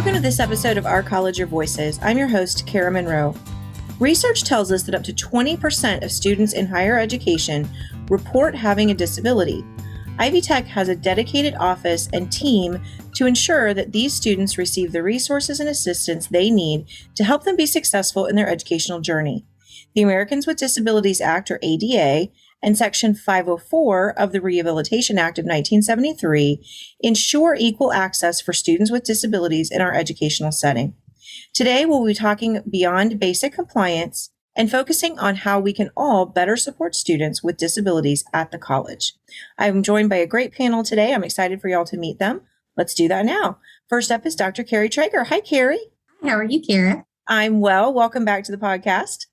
Welcome to this episode of Our College Your Voices. I'm your host, Kara Monroe. Research tells us that up to 20% of students in higher education report having a disability. Ivy Tech has a dedicated office and team to ensure that these students receive the resources and assistance they need to help them be successful in their educational journey. The Americans with Disabilities Act, or ADA, and Section 504 of the Rehabilitation Act of 1973 ensure equal access for students with disabilities in our educational setting. Today, we'll be talking beyond basic compliance and focusing on how we can all better support students with disabilities at the college. I'm joined by a great panel today. I'm excited for y'all to meet them. Let's do that now. First up is Dr. Carrie Trager. Hi, Carrie. How are you, Kara? I'm well. Welcome back to the podcast.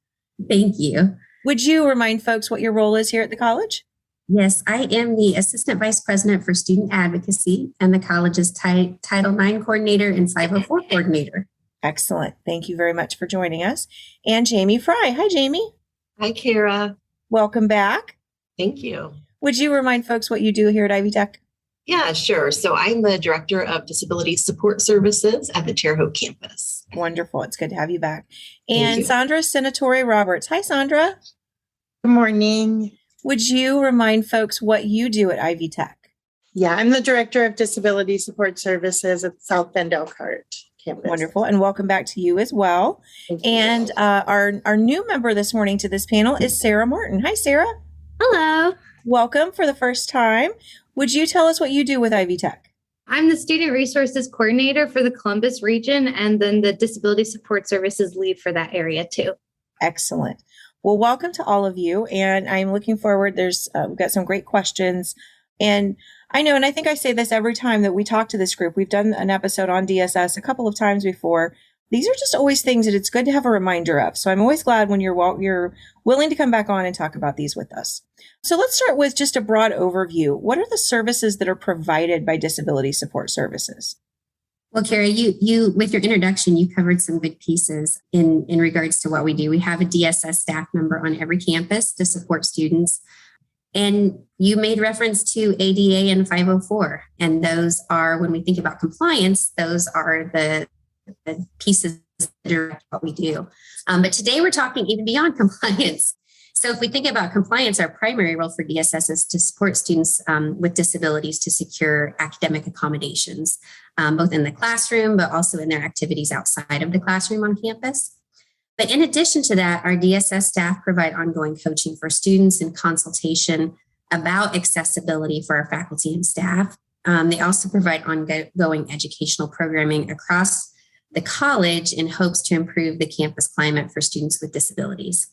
Thank you. Would you remind folks what your role is here at the college? Yes, I am the Assistant Vice President for Student Advocacy and the college's Title IX Coordinator and 504 Coordinator. Excellent. Thank you very much for joining us. And Jamie Fry. Hi, Jamie. Hi, Kara. Welcome back. Thank you. Would you remind folks what you do here at Ivy Tech? Yeah, sure. So I'm the Director of Disability Support Services at the Terre Haute campus. Wonderful. It's good to have you back. Thank And you. Sandra Senatore Roberts. Hi, Sandra. Good morning. Would you remind folks what you do at Ivy Tech? Yeah, I'm the Director of Disability Support Services at South Bend Elkhart campus. Wonderful. And welcome back to you as well. Thank you. And our new member this morning to this panel is Sarah Martin. Hi, Sarah. Hello, Welcome for the first time. Would you tell us what you do with Ivy Tech? I'm the Student Resources Coordinator for the Columbus region and then the Disability Support Services Lead for that area too. Excellent. Well, welcome to all of you. And I'm looking forward. We've got some great questions. And I know, and I think I say this every time that we talk to this group, we've done an episode on DSS a couple of times before. These are just always things that it's good to have a reminder of. So I'm always glad when you're willing to come back on and talk about these with us. So let's start with just a broad overview. What are the services that are provided by Disability Support Services? Well, Kara, you with your introduction, you covered some good pieces in regards to what we do. We have a DSS staff member on every campus to support students. And you made reference to ADA and 504. And those are, when we think about compliance, those are the pieces that are what we do. But today we're talking even beyond compliance. So if we think about compliance, our primary role for DSS is to support students with disabilities to secure academic accommodations, both in the classroom, but also in their activities outside of the classroom on campus. But in addition to that, our DSS staff provide ongoing coaching for students and consultation about accessibility for our faculty and staff. They also provide ongoing educational programming across the college in hopes to improve the campus climate for students with disabilities.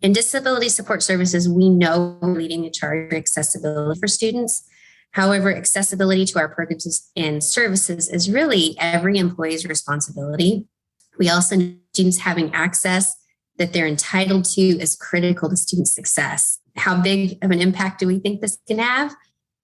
In Disability Support Services, we know we're leading the charge for accessibility for students. However, accessibility to our programs and services is really every employee's responsibility. We also know students having access that they're entitled to is critical to student success. How big of an impact do we think this can have?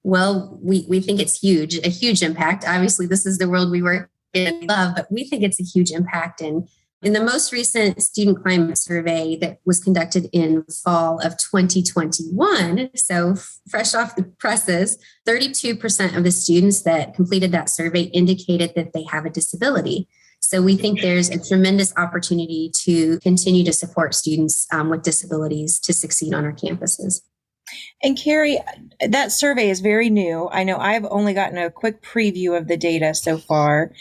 Well, we think it's huge, a huge impact. Obviously, this is the world we work in and love, but we think it's a huge impact. And in the most recent student climate survey that was conducted in fall of 2021, so fresh off the presses, 32% of the students that completed that survey indicated that they have a disability. So we think there's a tremendous opportunity to continue to support students with disabilities to succeed on our campuses. And Carrie, that survey is very new. I know I've only gotten a quick preview of the data so far.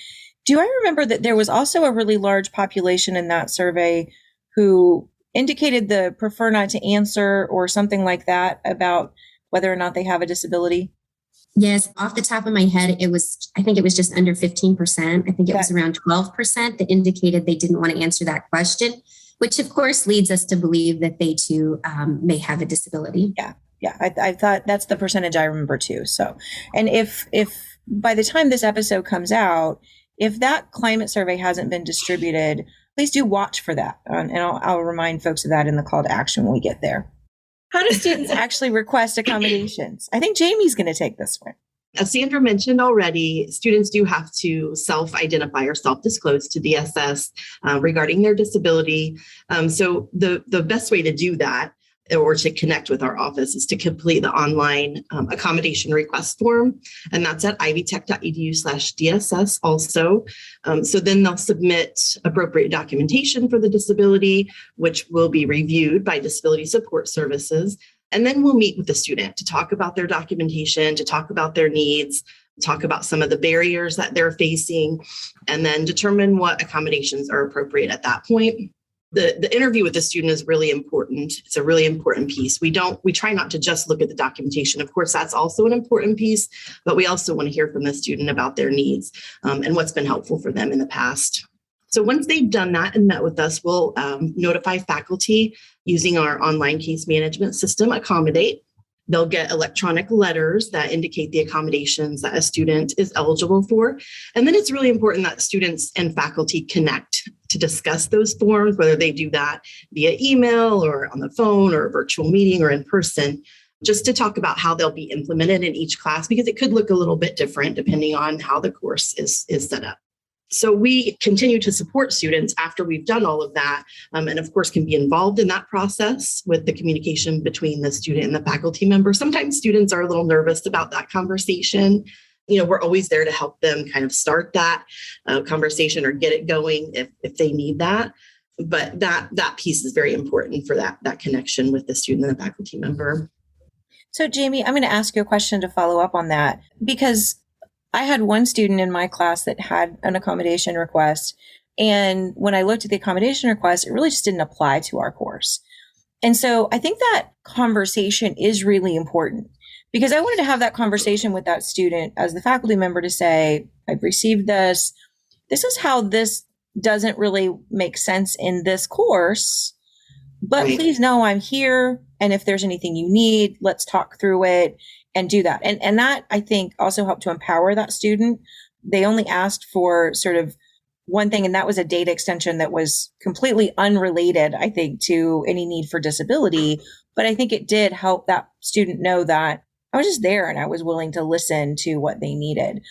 Do I remember that there was also a really large population in that survey who indicated they prefer not to answer or something like that about whether or not they have a disability? Yes, off the top of my head, I think it was just under 15%. I think it was around 12% that indicated they didn't want to answer that question, which of course leads us to believe that they too may have a disability. Yeah. I thought that's the percentage I remember too. So, and if by the time this episode comes out, if that climate survey hasn't been distributed, please do watch for that. And I'll remind folks of that in the call to action when we get there. How do students actually request accommodations? I think Jamie's going to take this one. As Sandra mentioned already, students do have to self-identify or self-disclose to DSS regarding their disability. So the best way to do that or to connect with our office is to complete the online accommodation request form. And that's at ivytech.edu/DSS also. So then they'll submit appropriate documentation for the disability, which will be reviewed by Disability Support Services. And then we'll meet with the student to talk about their documentation, to talk about their needs, talk about some of the barriers that they're facing, and then determine what accommodations are appropriate at that point. The interview with the student is really important. It's a really important piece. We try not to just look at the documentation. Of course, that's also an important piece, but we also want to hear from the student about their needs and what's been helpful for them in the past. So once they've done that and met with us, we'll notify faculty using our online case management system, Accommodate. They'll get electronic letters that indicate the accommodations that a student is eligible for. And then it's really important that students and faculty connect to discuss those forms, whether they do that via email or on the phone or a virtual meeting or in person, just to talk about how they'll be implemented in each class, because it could look a little bit different depending on how the course is set up. So we continue to support students after we've done all of that, and of course can be involved in that process with the communication between the student and the faculty member. Sometimes students are a little nervous about that conversation. We're always there to help them kind of start that conversation or get it going if they need that. But that piece is very important for that connection with the student and the faculty member. So Jamie, I'm going to ask you a question to follow up on that, because I had one student in my class that had an accommodation request. And when I looked at the accommodation request, it really just didn't apply to our course. And so I think that conversation is really important, because I wanted to have that conversation with that student as the faculty member to say, I've received this. This is how this doesn't really make sense in this course, but Right. Please know I'm here. And if there's anything you need, let's talk through it and do that. And that, I think, also helped to empower that student. They only asked for sort of one thing, and that was a data extension that was completely unrelated, I think, to any need for disability. But I think it did help that student know that I was just there and I was willing to listen to what they needed.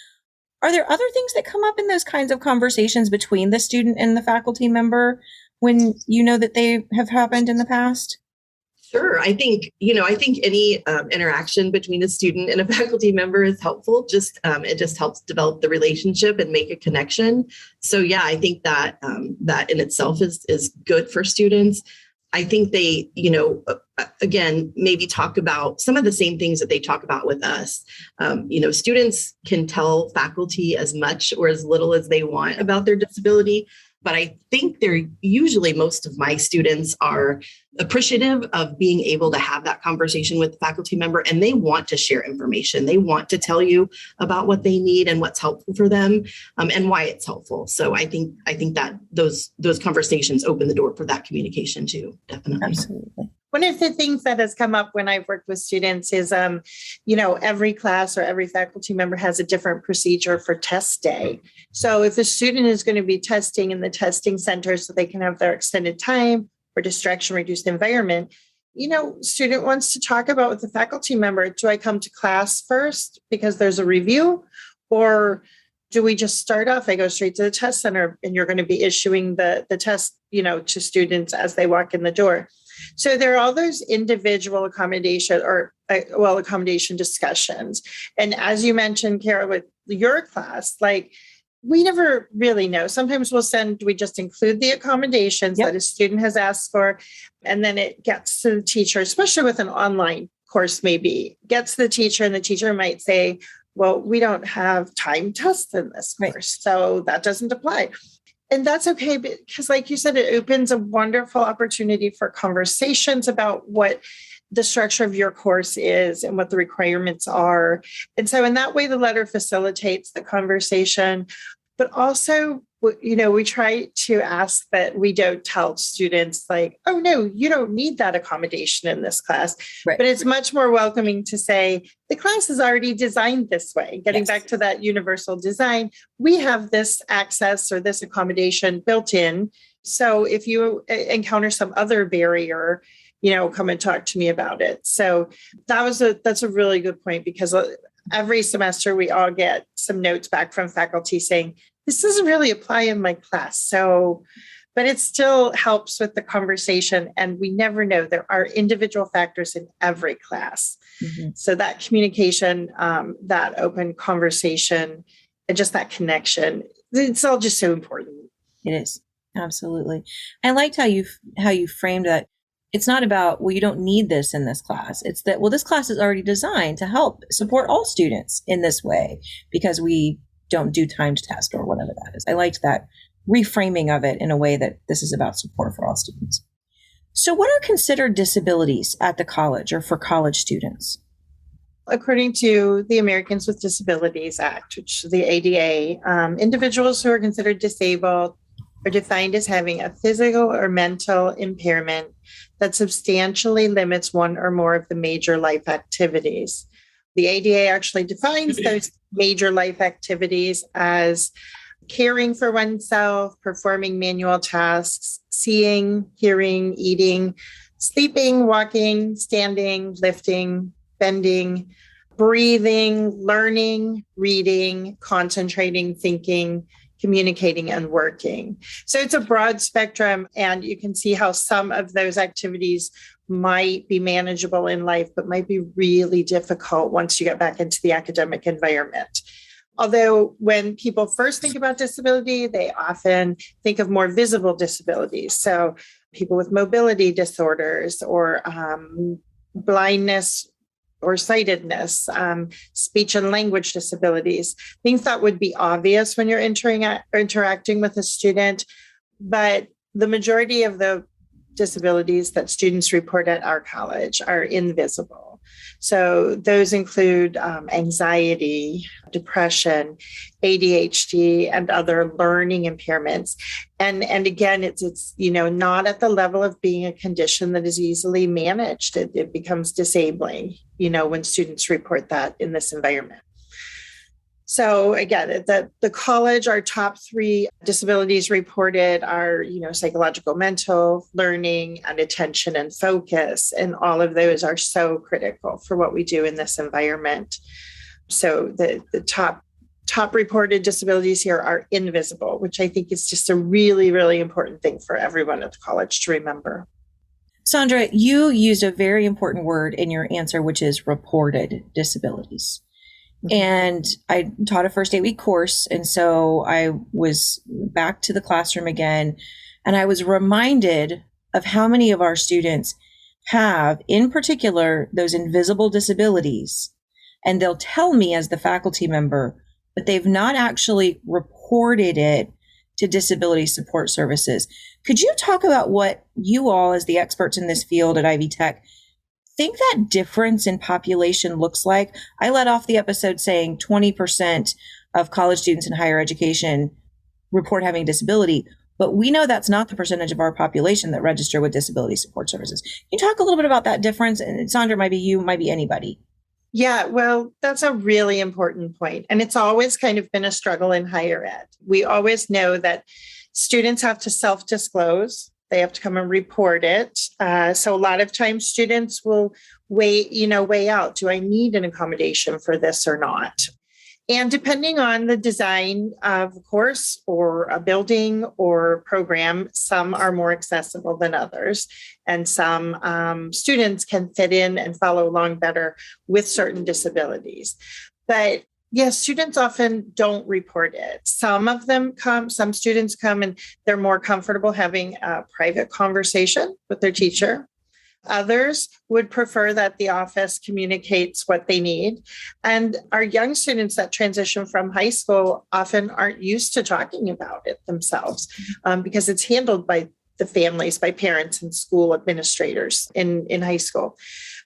Are there other things that come up in those kinds of conversations between the student and the faculty member when you know that they have happened in the past? Sure. I think any interaction between a student and a faculty member is helpful. It just helps develop the relationship and make a connection. So yeah, I think that that in itself is good for students. I think they, again, maybe talk about some of the same things that they talk about with us. Students can tell faculty as much or as little as they want about their disability. But I think most of my students are appreciative of being able to have that conversation with the faculty member, and they want to share information. They want to tell you about what they need and what's helpful for them, and why it's helpful. So I think that those conversations open the door for that communication too. Definitely. Absolutely. One of the things that has come up when I've worked with students is, every class or every faculty member has a different procedure for test day. So if the student is going to be testing in the testing center so they can have their extended time or distraction reduced environment, student wants to talk about with the faculty member, do I come to class first because there's a review, or do we just start off? I go straight to the test center and you're going to be issuing the test, to students as they walk in the door. So there are all those individual accommodation discussions. And as you mentioned, Kara, with your class, we never really know. Sometimes we just include the accommodations that a student has asked for, and then it gets to the teacher, especially with an online course, maybe gets to the teacher, and the teacher might say, well, we don't have time tests in this course, so that doesn't apply. And that's okay, because like you said, it opens a wonderful opportunity for conversations about what the structure of your course is and what the requirements are. And so in that way, the letter facilitates the conversation, but also, we try to ask that we don't tell students oh, no, you don't need that accommodation in this class. Right. But it's much more welcoming to say the class is already designed this way. Getting back to that universal design, we have this access or this accommodation built in. So if you encounter some other barrier, come and talk to me about it. So that's a really good point, because every semester we all get some notes back from faculty saying, this doesn't really apply in my class. So but it still helps with the conversation. And we never know. There are individual factors in every class. Mm-hmm. So that communication, that open conversation, and just that connection, it's all just so important. It is. Absolutely. I liked how you framed that. It's not about, well, you don't need this in this class. It's that, well, this class is already designed to help support all students in this way because we don't do timed test or whatever that is. I liked that reframing of it in a way that this is about support for all students. So what are considered disabilities at the college or for college students? According to the Americans with Disabilities Act, which is the ADA, individuals who are considered disabled are defined as having a physical or mental impairment that substantially limits one or more of the major life activities. The ADA actually defines those major life activities as caring for oneself, performing manual tasks, seeing, hearing, eating, sleeping, walking, standing, lifting, bending, breathing, learning, reading, concentrating, thinking, communicating, and working. So it's a broad spectrum, and you can see how some of those activities might be manageable in life, but might be really difficult once you get back into the academic environment. Although when people first think about disability, they often think of more visible disabilities. So people with mobility disorders or blindness or sightedness, speech and language disabilities, things that would be obvious when you're interacting with a student. But the majority of the disabilities that students report at our college are invisible. So those include anxiety, depression, ADHD, and other learning impairments. And again, it's not at the level of being a condition that is easily managed. It becomes disabling, when students report that in this environment. So again, the college, our top 3 disabilities reported are, psychological, mental, learning, and attention and focus. And all of those are so critical for what we do in this environment. So the top reported disabilities here are invisible, which I think is just a really, really important thing for everyone at the college to remember. Sandra, you used a very important word in your answer, which is reported disabilities. And I taught a first 8-week course. And so I was back to the classroom again, and I was reminded of how many of our students have, in particular, those invisible disabilities. And they'll tell me as the faculty member, but they've not actually reported it to disability support services. Could you talk about what you all, as the experts in this field at Ivy Tech, think that difference in population looks like? I led off the episode saying 20% of college students in higher education report having a disability, but we know that's not the percentage of our population that register with disability support services. Can you talk a little bit about that difference? And Sandra, might be you, might be anybody. Yeah, well, that's a really important point. And it's always kind of been a struggle in higher ed. We always know that students have to self-disclose. They have to come and report it. So a lot of times students will weigh out, do I need an accommodation for this or not? And depending on the design of a course or a building or program, some are more accessible than others. And some students can fit in and follow along better with certain disabilities. But yes, students often don't report it. Some students come and they're more comfortable having a private conversation with their teacher. Others would prefer that the office communicates what they need. And our young students that transition from high school often aren't used to talking about it themselves because it's handled by the families, by parents and school administrators in high school.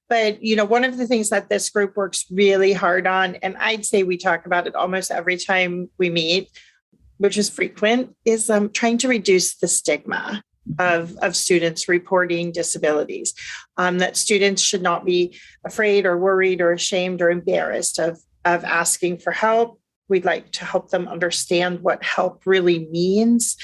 But, one of the things that this group works really hard on, and I'd say we talk about it almost every time we meet, which is frequent, is trying to reduce the stigma of students reporting disabilities, that students should not be afraid or worried or ashamed or embarrassed of asking for help. We'd like to help them understand what help really means,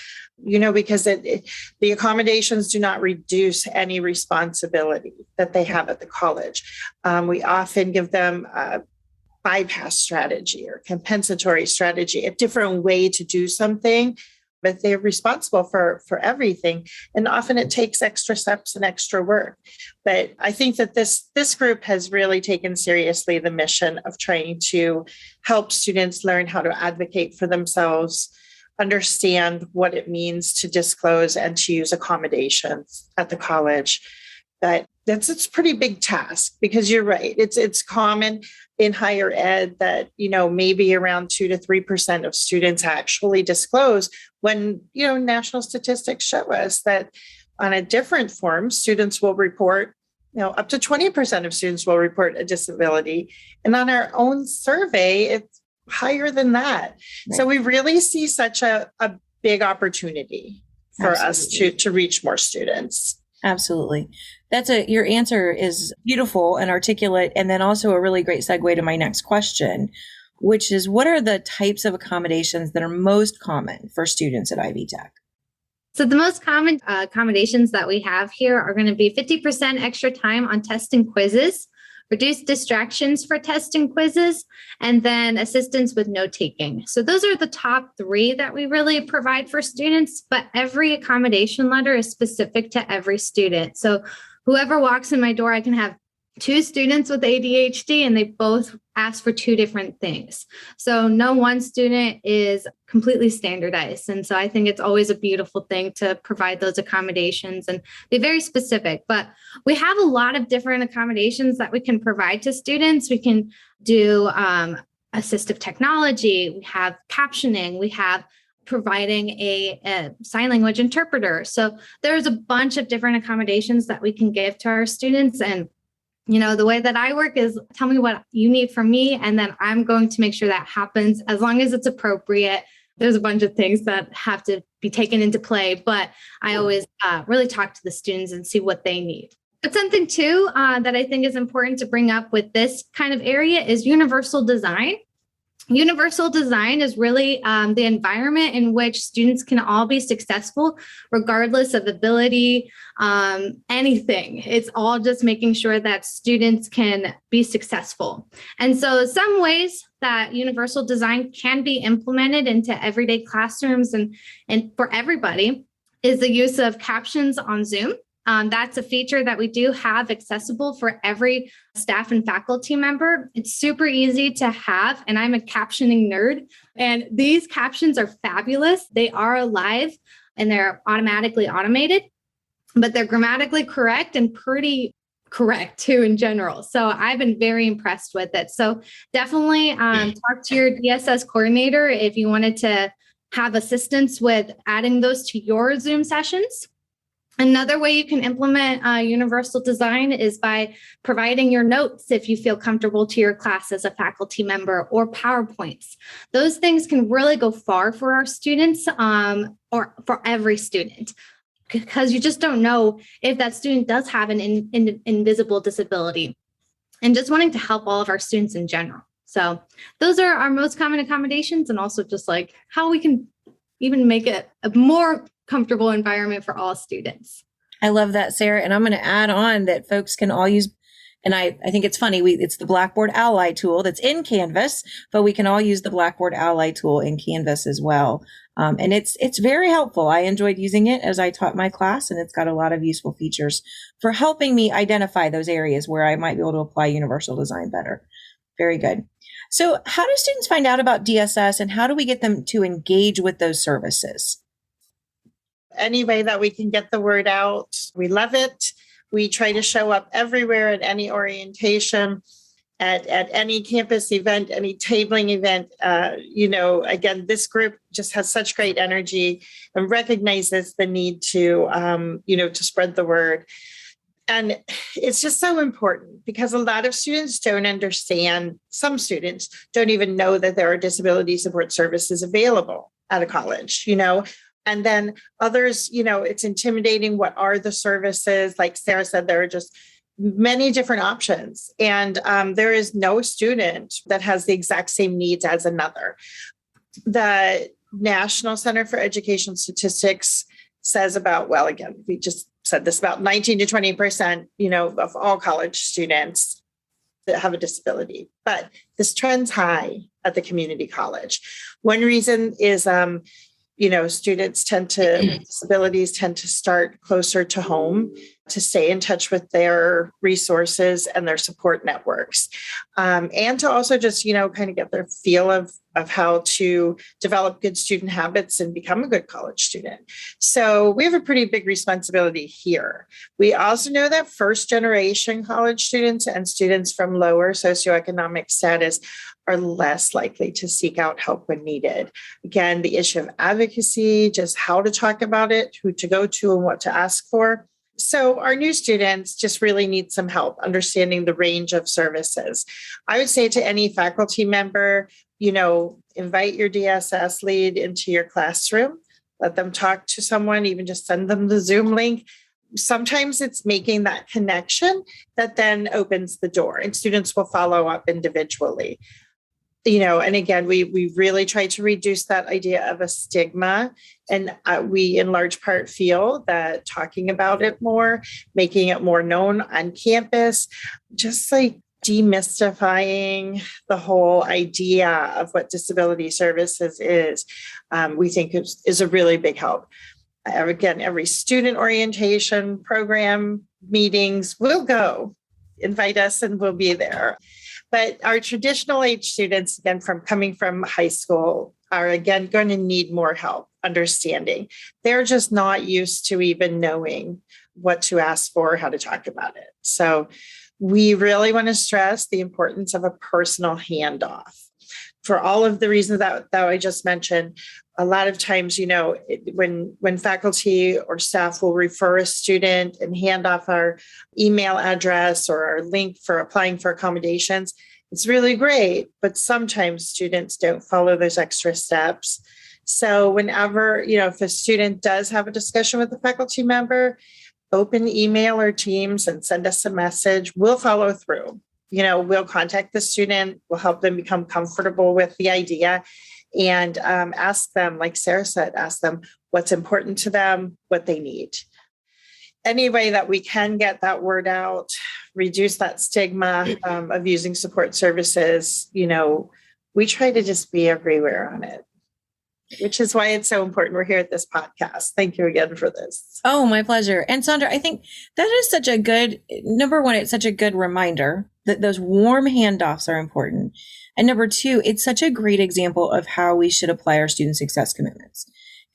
because the accommodations do not reduce any responsibility that they have at the college. We often give them a bypass strategy or compensatory strategy, a different way to do something but they're responsible for everything. And often it takes extra steps and extra work. But I think that this group has really taken seriously the mission of trying to help students learn how to advocate for themselves, understand what it means to disclose and to use accommodations at the college. But it's a pretty big task, because you're right. It's common in higher ed that, maybe around 2 to 3% of students actually disclose, when, national statistics show us that on a different form, students will report, up to 20% of students will report a disability. And on our own survey, it's higher than that. Right. So we really see such a big opportunity for Absolutely. Us to reach more students. Absolutely. Your answer is beautiful and articulate, and then also a really great segue to my next question, which is, what are the types of accommodations that are most common for students at Ivy Tech? So the most common accommodations that we have here are going to be 50% extra time on test and quizzes, reduced distractions for test and quizzes, and then assistance with note-taking. So those are the top 3 that we really provide for students, but every accommodation letter is specific to every student. So whoever walks in my door, I can have 2 students with ADHD and they both ask for 2 different things. So no one student is completely standardized. And so I think it's always a beautiful thing to provide those accommodations and be very specific. But we have a lot of different accommodations that we can provide to students. We can do assistive technology. We have captioning. We have providing a sign language interpreter. So there's a bunch of different accommodations that we can give to our students. And the way that I work is, tell me what you need from me, and then I'm going to make sure that happens as long as it's appropriate. There's a bunch of things that have to be taken into play, but I always really talk to the students and see what they need. But something too that I think is important to bring up with this kind of area is universal design. Universal design is really the environment in which students can all be successful, regardless of ability, anything. It's all just making sure that students can be successful. And so some ways that universal design can be implemented into everyday classrooms and for everybody is the use of captions on Zoom. That's a feature that we do have accessible for every staff and faculty member. It's super easy to have, and I'm a captioning nerd. And these captions are fabulous. They are alive and they're automatically automated, but they're grammatically correct and pretty correct too in general. So I've been very impressed with it. So definitely talk to your DSS coordinator if you wanted to have assistance with adding those to your Zoom sessions. Another way you can implement universal design is by providing your notes if you feel comfortable to your class as a faculty member, or PowerPoints. Those things can really go far for our students or for every student, because you just don't know if that student does have an invisible disability, and just wanting to help all of our students in general. So those are our most common accommodations, and also just like how we can even make it a more comfortable environment for all students. I love that, Sarah. And I'm going to add on that folks can all use, and I think it's funny, it's the Blackboard Ally tool that's in Canvas, but we can all use the Blackboard Ally tool in Canvas as well. And it's very helpful. I enjoyed using it as I taught my class, and it's got a lot of useful features for helping me identify those areas where I might be able to apply universal design better. Very good. So how do students find out about DSS, and how do we get them to engage with those services? Any way that we can get the word out, we love it. We try to show up everywhere at any orientation, at any campus event, any tabling event. Again, this group just has such great energy and recognizes the need to spread the word. And it's just so important, because a lot of students don't understand. Some students don't even know that there are disability support services available at a college, And then others, it's intimidating. What are the services? Like Sarah said, there are just many different options. And there is no student that has the exact same needs as another. The National Center for Education Statistics says we just said this, about 19 to 20%, of all college students that have a disability. But this trend's high at the community college. One reason is, students with disabilities tend to start closer to home to stay in touch with their resources and their support networks. And to also just, kind of get their feel of how to develop good student habits and become a good college student. So we have a pretty big responsibility here. We also know that first generation college students and students from lower socioeconomic status are less likely to seek out help when needed. Again, the issue of advocacy, just how to talk about it, who to go to and what to ask for. So our new students just really need some help understanding the range of services. I would say to any faculty member, invite your DSS lead into your classroom, let them talk to someone, even just send them the Zoom link. Sometimes it's making that connection that then opens the door, and students will follow up individually. And again, we really try to reduce that idea of a stigma. And we, in large part, feel that talking about it more, making it more known on campus, just like demystifying the whole idea of what disability services is, we think is a really big help. Again, every student orientation program, meetings, we'll go. Invite us and we'll be there. But our traditional age students, again, coming from high school, are again going to need more help understanding. They're just not used to even knowing what to ask for, how to talk about it. So we really want to stress the importance of a personal handoff. For all of the reasons that I just mentioned, a lot of times, when faculty or staff will refer a student and hand off our email address or our link for applying for accommodations, it's really great, but sometimes students don't follow those extra steps. So whenever, if a student does have a discussion with a faculty member, open email or Teams and send us a message, we'll follow through. We'll contact the student, we'll help them become comfortable with the idea, and ask them, like Sarah said, ask them what's important to them, what they need. Any way that we can get that word out, reduce that stigma of using support services, we try to just be everywhere on it, which is why it's so important we're here at this podcast. Thank you again for this. Oh, my pleasure. And Sandra, I think that is such a good, number one, it's such a good reminder that those warm handoffs are important. And number two, it's such a great example of how we should apply our student success commitments.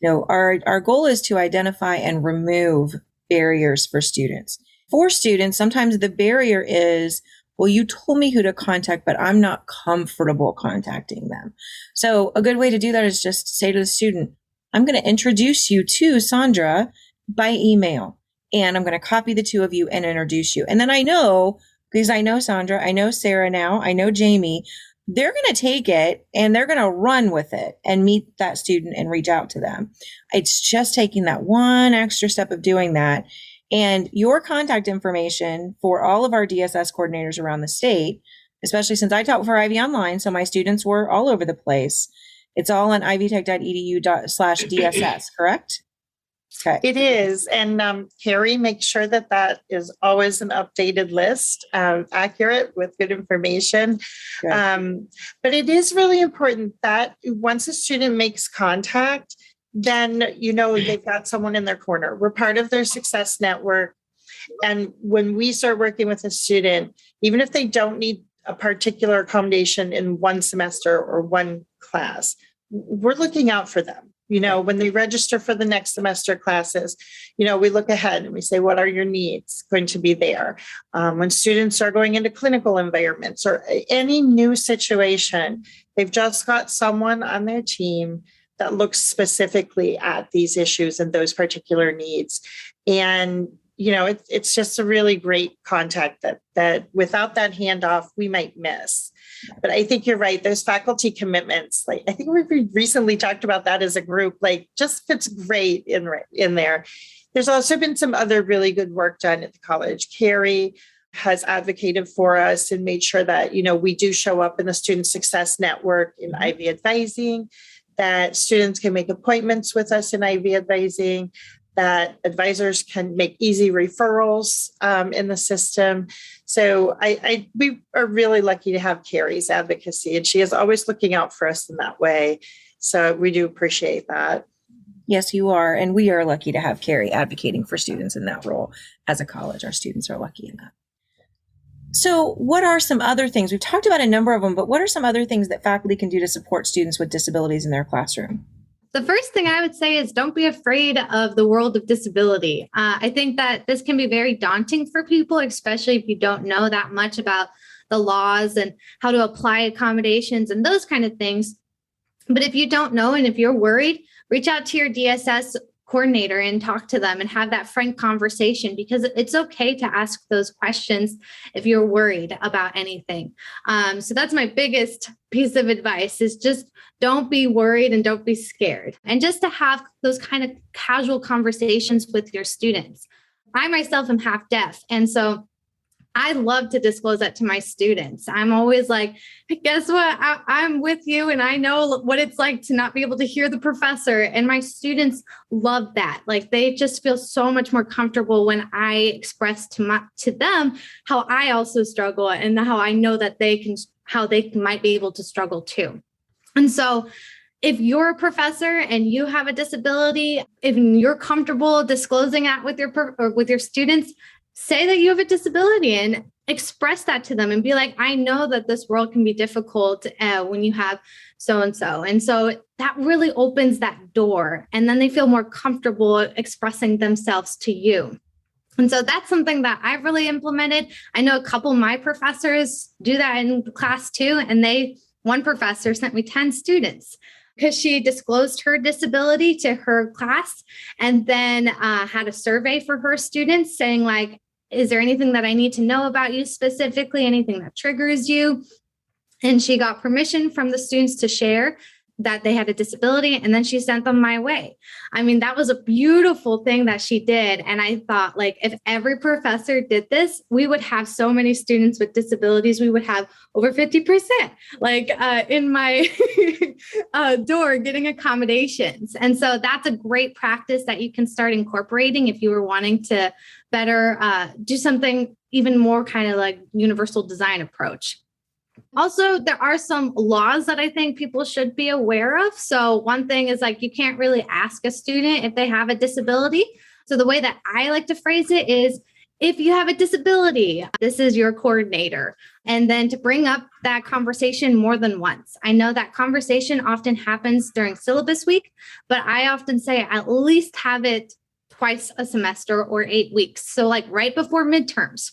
Our goal is to identify and remove barriers for students. For students, sometimes the barrier is, well, you told me who to contact, but I'm not comfortable contacting them. So a good way to do that is just say to the student, I'm going to introduce you to Sandra by email, and I'm going to copy the two of you and introduce you. And then I know, because I know Sandra, I know Sarah now, I know Jamie, they're going to take it and they're going to run with it and meet that student and reach out to them. It's just taking that one extra step of doing that. And your contact information for all of our DSS coordinators around the state, especially since I taught for Ivy Online, so my students were all over the place. It's all on ivytech.edu/DSS, correct? Okay. It is. And Carrie, make sure that is always an updated list, accurate with good information. Good. But it is really important that once a student makes contact, then, they've got someone in their corner. We're part of their success network. And when we start working with a student, even if they don't need a particular accommodation in one semester or one class, we're looking out for them. When they register for the next semester classes, we look ahead and we say, what are your needs going to be there? When students are going into clinical environments or any new situation, they've just got someone on their team that looks specifically at these issues and those particular needs. And, it's just a really great contact that without that handoff, we might miss. But I think you're right. Those faculty commitments, I think we recently talked about that as a group, just fits great in there. There's also been some other really good work done at the college. Carrie has advocated for us and made sure that, we do show up in the Student Success Network in Ivy Advising, that students can make appointments with us in Ivy Advising, that advisors can make easy referrals in the system. So we are really lucky to have Carrie's advocacy, and she is always looking out for us in that way. So we do appreciate that. Yes, you are. And we are lucky to have Carrie advocating for students in that role as a college. Our students are lucky in that. So what are some other things? We've talked about a number of them, but what are some other things that faculty can do to support students with disabilities in their classroom? The first thing I would say is don't be afraid of the world of disability. I think that this can be very daunting for people, especially if you don't know that much about the laws and how to apply accommodations and those kind of things. But if you don't know and if you're worried, reach out to your DSS coordinator and talk to them and have that frank conversation, because it's okay to ask those questions if you're worried about anything. So that's my biggest piece of advice, is just don't be worried and don't be scared. And just to have those kind of casual conversations with your students. I myself am half deaf. And so I love to disclose that to my students. I'm always like, guess what? I'm with you. And I know what it's like to not be able to hear the professor. And my students love that. Like, they just feel so much more comfortable when I express to them how I also struggle and how I know that how they might be able to struggle too. And so if you're a professor and you have a disability, if you're comfortable disclosing that with your students, say that you have a disability and express that to them and be like, I know that this world can be difficult when you have so-and-so. And so that really opens that door. And then they feel more comfortable expressing themselves to you. And so that's something that I've really implemented. I know a couple of my professors do that in class too. And one professor sent me 10 students because she disclosed her disability to her class and then had a survey for her students saying, like, is there anything that I need to know about you specifically, anything that triggers you? And she got permission from the students to share that they had a disability, and then she sent them my way. I mean, that was a beautiful thing that she did. And I thought, like, if every professor did this, we would have so many students with disabilities. We would have over 50%, like in my door getting accommodations. And so that's a great practice that you can start incorporating if you were wanting to better do something even more kind of like universal design approach. Also, there are some laws that I think people should be aware of. So one thing is, like, you can't really ask a student if they have a disability. So the way that I like to phrase it is, if you have a disability, this is your coordinator. And then to bring up that conversation more than once. I know that conversation often happens during syllabus week, but I often say at least have it twice a semester or 8 weeks. So like right before midterms.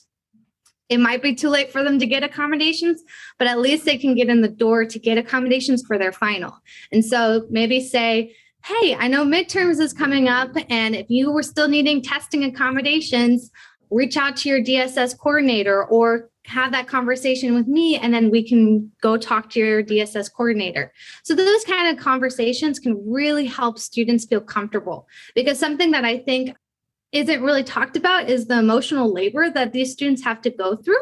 It might be too late for them to get accommodations, but at least they can get in the door to get accommodations for their final. And so maybe say, hey, I know midterms is coming up, and if you were still needing testing accommodations, reach out to your DSS coordinator or have that conversation with me, and then we can go talk to your DSS coordinator. So those kind of conversations can really help students feel comfortable, because something that I think isn't really talked about is the emotional labor that these students have to go through.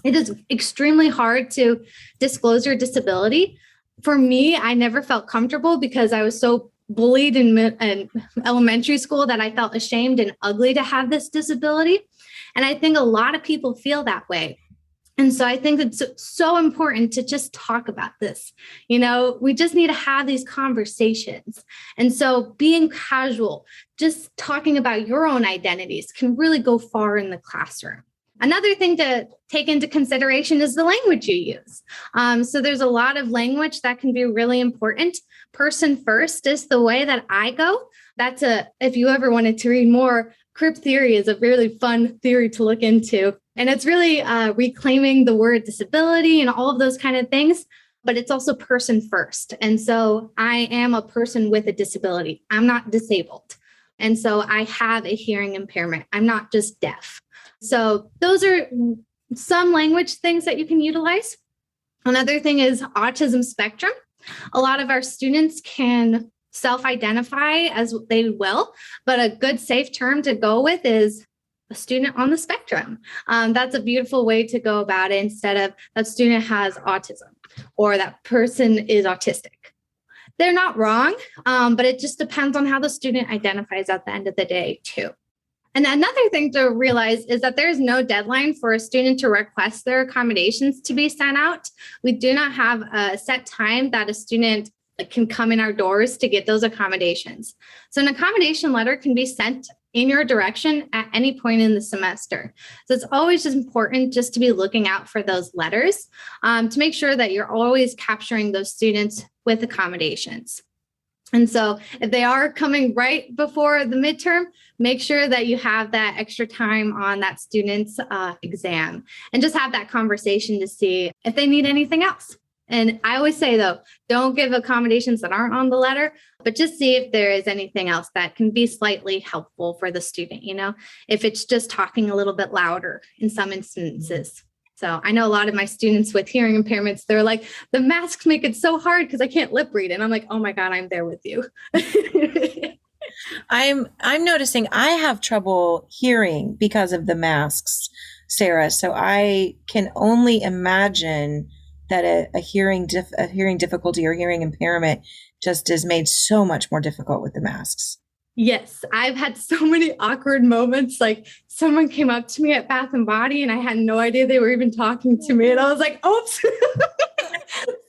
It is extremely hard to disclose your disability. For me, I never felt comfortable because I was so bullied in elementary school that I felt ashamed and ugly to have this disability. And I think a lot of people feel that way. And so I think it's so important to just talk about this. You know, we just need to have these conversations. And so being casual, just talking about your own identities can really go far in the classroom. Another thing to take into consideration is the language you use. So there's a lot of language that can be really important. Person first is the way that I go. If you ever wanted to read more, crib theory is a really fun theory to look into. And it's really reclaiming the word disability and all of those kind of things, but it's also person first. And so I am a person with a disability. I'm not disabled. And so I have a hearing impairment. I'm not just deaf. So those are some language things that you can utilize. Another thing is autism spectrum. A lot of our students can self-identify as they will, but a good safe term to go with is a student on the spectrum. That's a beautiful way to go about it, instead of that student has autism or that person is autistic. They're not wrong, but it just depends on how the student identifies at the end of the day too. And another thing to realize is that there's no deadline for a student to request their accommodations to be sent out. We do not have a set time that a student can come in our doors to get those accommodations. So an accommodation letter can be sent in your direction at any point in the semester. So it's always just important just to be looking out for those letters to make sure that you're always capturing those students with accommodations. And so if they are coming right before the midterm, make sure that you have that extra time on that student's exam and just have that conversation to see if they need anything else. And I always say, though, don't give accommodations that aren't on the letter, but just see if there is anything else that can be slightly helpful for the student, if it's just talking a little bit louder in some instances. So I know a lot of my students with hearing impairments, they're like, the masks make it so hard because I can't lip read. And I'm like, oh my God, I'm there with you. I'm noticing I have trouble hearing because of the masks, Sarah. So I can only imagine that a hearing difficulty or hearing impairment just is made so much more difficult with the masks. Yes, I've had so many awkward moments. Like someone came up to me at Bath and Body and I had no idea they were even talking to me. And I was like, oops.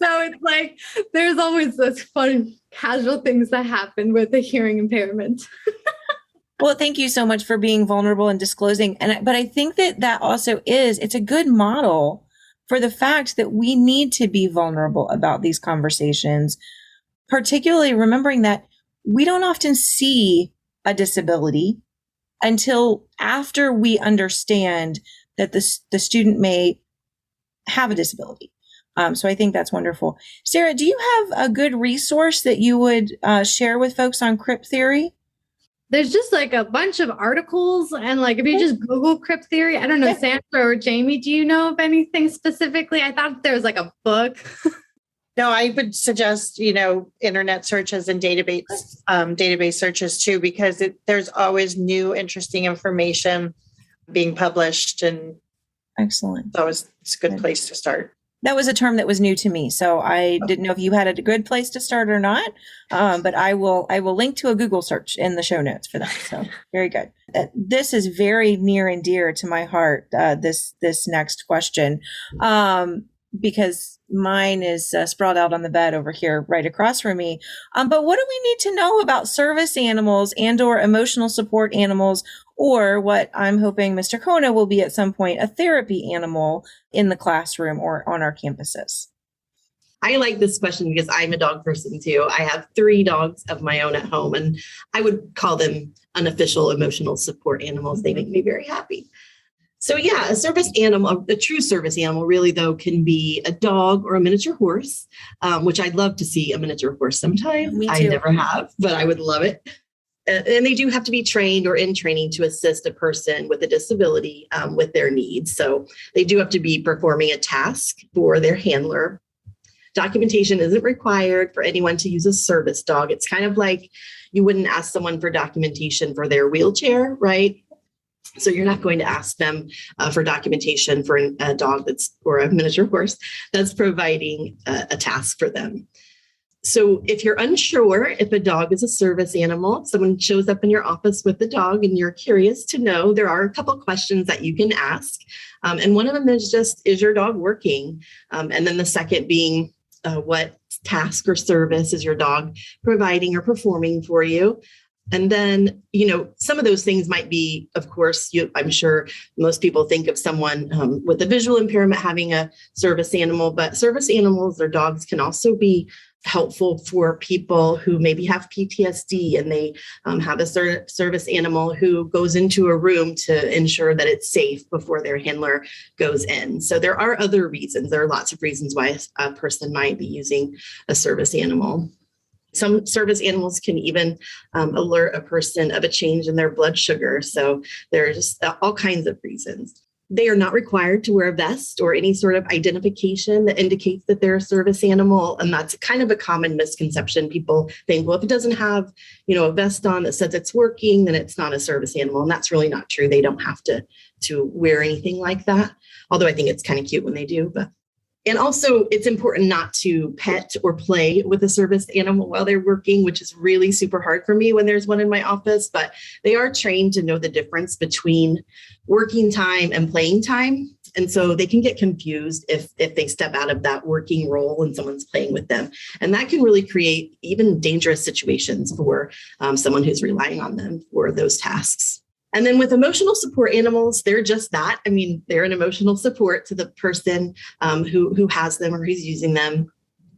So it's like, there's always those fun casual things that happen with a hearing impairment. Well, thank you so much for being vulnerable and disclosing. But I think that also it's a good model for the fact that we need to be vulnerable about these conversations, particularly remembering that we don't often see a disability until after we understand that the student may have a disability. So I think that's wonderful. Sarah, do you have a good resource that you would share with folks on crip theory? There's just like a bunch of articles, and like if you just Google crip theory, I don't know, Sandra or Jamie, do you know of anything specifically? I thought there was like a book. No, I would suggest, internet searches and database searches too, because there's always new interesting information being published, and excellent. So it's a good place to start. That was a term that was new to me, so I didn't know if you had a good place to start or not. But I will link to a Google search in the show notes for that. So very good. This is very near and dear to my heart. This next question, because mine is sprawled out on the bed over here, right across from me. But what do we need to know about service animals and/or emotional support animals, or what I'm hoping Mr. Kona will be at some point, a therapy animal in the classroom or on our campuses? I like this question because I'm a dog person too. I have 3 dogs of my own at home, and I would call them unofficial emotional support animals. They make me very happy. So yeah, a service animal, a true service animal really though can be a dog or a miniature horse, which I'd love to see a miniature horse sometime. Me too. I never have, but I would love it. And they do have to be trained or in training to assist a person with a disability with their needs. So they do have to be performing a task for their handler. Documentation isn't required for anyone to use a service dog. It's kind of like you wouldn't ask someone for documentation for their wheelchair, right? So you're not going to ask them for documentation for a dog or a miniature horse that's providing a task for them. So if you're unsure if a dog is a service animal, someone shows up in your office with the dog and you're curious to know, there are a couple questions that you can ask. And one of them is just, is your dog working? And then the second being, what task or service is your dog providing or performing for you? And then, some of those things might be, of course, I'm sure most people think of someone with a visual impairment having a service animal, but service animals or dogs can also be helpful for people who maybe have PTSD and they have a service animal who goes into a room to ensure that it's safe before their handler goes in. So there are other reasons. There are lots of reasons why a person might be using a service animal. Some service animals can even alert a person of a change in their blood sugar. So there's all kinds of reasons. They are not required to wear a vest or any sort of identification that indicates that they're a service animal. And that's kind of a common misconception. People think, well, if it doesn't have, a vest on that says it's working, then it's not a service animal. And that's really not true. They don't have to wear anything like that. Although I think it's kind of cute when they do. And also, it's important not to pet or play with a service animal while they're working, which is really super hard for me when there's one in my office. But they are trained to know the difference between working time and playing time. And so they can get confused if they step out of that working role and someone's playing with them. And that can really create even dangerous situations for someone who's relying on them for those tasks. And then with emotional support animals, they're just that. I mean, they're an emotional support to the person who has them or who's using them.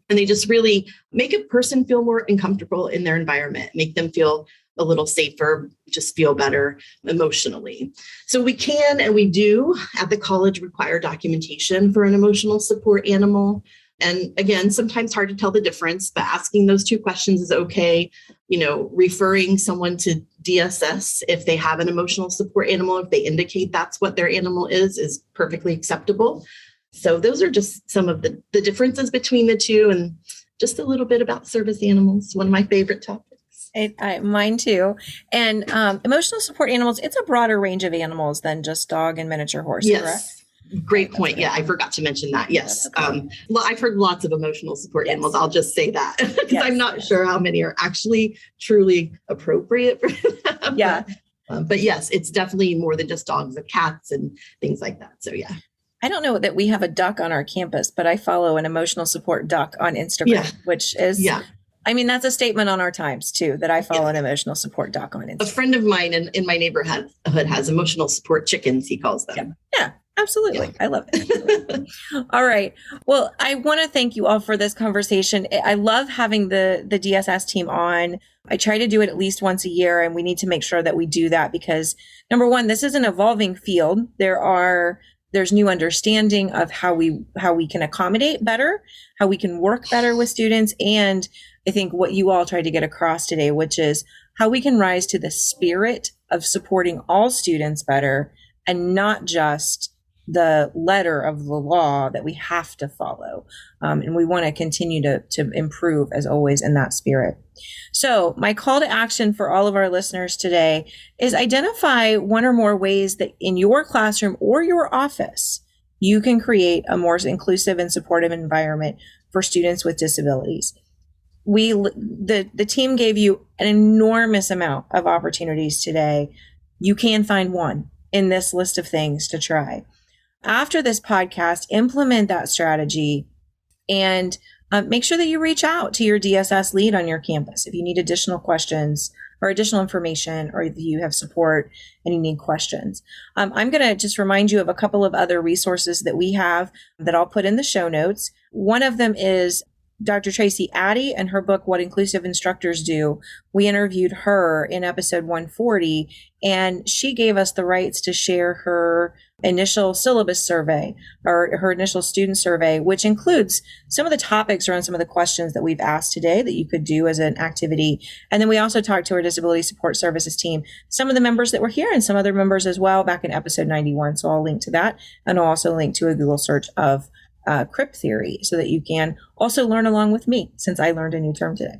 And they just really make a person feel more uncomfortable in their environment, make them feel a little safer, just feel better emotionally. So we can, and we do at the college, require documentation for an emotional support animal. And again, sometimes hard to tell the difference, but asking those two questions is okay. Referring someone to DSS if they have an emotional support animal, if they indicate that's what their animal is perfectly acceptable. So those are just some of the differences between the two, and just a little bit about service animals, one of my favorite topics. Mine too. And emotional support animals, it's a broader range of animals than just dog and miniature horse, yes. Correct? Great point. Yeah, I forgot to mention that. Yes. Okay. I've heard lots of emotional support animals. I'll just say that because I'm not sure how many are actually truly appropriate for them. Yeah. But yes, it's definitely more than just dogs and cats and things like that. So yeah. I don't know that we have a duck on our campus, but I follow an emotional support duck on Instagram, which is, I mean, that's a statement on our times too, that I follow an emotional support duck on Instagram. A friend of mine in my neighborhood has emotional support chickens, he calls them. Yeah, absolutely. I love it. All right. Well, I want to thank you all for this conversation. I love having the DSS team on. I try to do it at least once a year, and we need to make sure that we do that because, number one, this is an evolving field. There's new understanding of how we can accommodate better, how we can work better with students. And I think what you all tried to get across today, which is how we can rise to the spirit of supporting all students better and not just the letter of the law that we have to follow. And we want to continue to improve, as always, in that spirit. So my call to action for all of our listeners today is identify one or more ways that in your classroom or your office, you can create a more inclusive and supportive environment for students with disabilities. The team gave you an enormous amount of opportunities today. You can find one in this list of things to try. After this podcast, implement that strategy and make sure that you reach out to your DSS lead on your campus if you need additional questions or additional information, or if you have support and you need questions. I'm going to just remind you of a couple of other resources that we have that I'll put in the show notes. One of them is Dr. Tracy Addy and her book, What Inclusive Instructors Do. We interviewed her in episode 140, and she gave us the rights to share her initial syllabus survey or her initial student survey, which includes some of the topics around some of the questions that we've asked today that you could do as an activity. And then we also talked to our Disability Support Services team, some of the members that were here and some other members as well back in episode 91. So I'll link to that. And I'll also link to a Google search of CRIP theory so that you can also learn along with me, since I learned a new term today.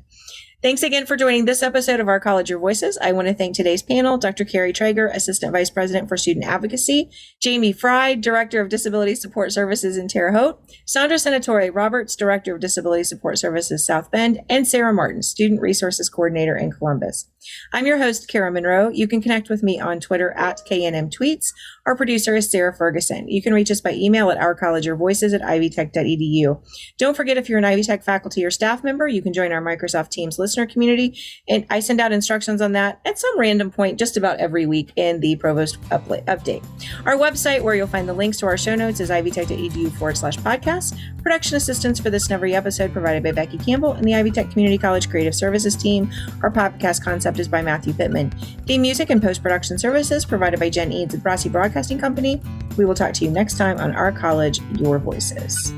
Thanks again for joining this episode of Our College Your Voices. I want to thank today's panel, Dr. Carrie Trager, Assistant Vice President for Student Advocacy, Jamie Fry, Director of Disability Support Services in Terre Haute, Sandra Senatore Roberts, Director of Disability Support Services South Bend, and Sarah Martin, Student Resources Coordinator in Columbus. I'm your host, Kara Monroe. You can connect with me on Twitter at KNM Tweets. Our producer is Sarah Ferguson. You can reach us by email at ourcollegeyourvoices@ivytech.edu. Don't forget, if you're an Ivy Tech faculty or staff member, you can join our Microsoft Teams listener community. And I send out instructions on that at some random point just about every week in the Provost update. Our website, where you'll find the links to our show notes, is ivytech.edu/podcast. Production assistance for this and every episode provided by Becky Campbell and the Ivy Tech Community College Creative Services team. Our podcast concept is by Matthew Pittman. Theme music and post-production services provided by Jen Eads at Brassi Broadcasting Company. We will talk to you next time on Our College, Your Voices.